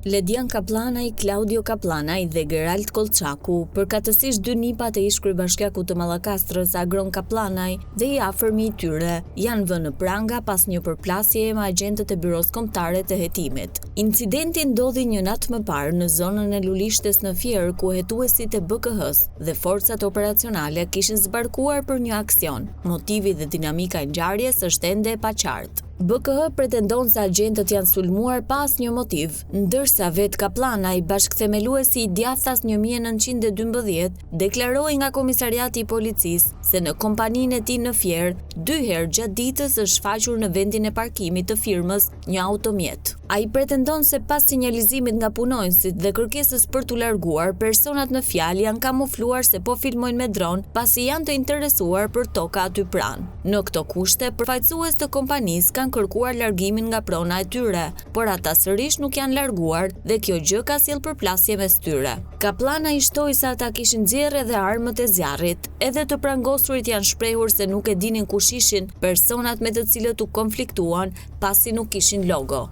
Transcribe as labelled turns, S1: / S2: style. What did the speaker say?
S1: Ledian Kaplanaj, Claudio Kaplanaj dhe Gerald Kolçaku, përkatësisht dy nipat e ish-kryebashkiakut të Mallakastrës Agron Kaplanaj dhe i afërmi i tyre, janë vënë në pranga pas një përplasjeje me agjentët e Byros Kombëtare të Hetimit. Incidenti ndodhi një natë më parë në zonën e Lulishtes në Fier, ku hetuesit e BKH-s dhe forcat operacionale kishin zbarkuar për një aksion. Motivi dhe dinamika e ngjarjes është ende e paqartë. BKH pretendon se agjentët janë sulmuar pa asnjë motiv, ndërsa vet Kaplanaj, bashkëthemeluesi i djathtas 1912, deklaroi nga komisariati i policisë se në kompaninë e tij në Fier, 2 herë gjatë ditës është shfaqur në vendin e parkimit të firmës një automjet. Ai pretendon se pas sinjalizimit nga punonësit dhe kërkesës për t'u larguar, personat në fjalë janë kamufluar se po filmojnë me dron, pasi janë të interesuar për toka aty pranë. Në këto kushte, përfaqësues të kompanisë kanë kërkuar largimin nga prona e tyre, por ata sërish nuk janë larguar dhe kjo gjë ka sjell përplasje mes tyre. Kaplanaj shtoi se ata kishin nxjerrë edhe armët e zjarrit. Edhe të prangosurit janë shprehur se nuk e dinin kush ishin personat me të cilët u konfliktuan, pasi nuk kishin logo.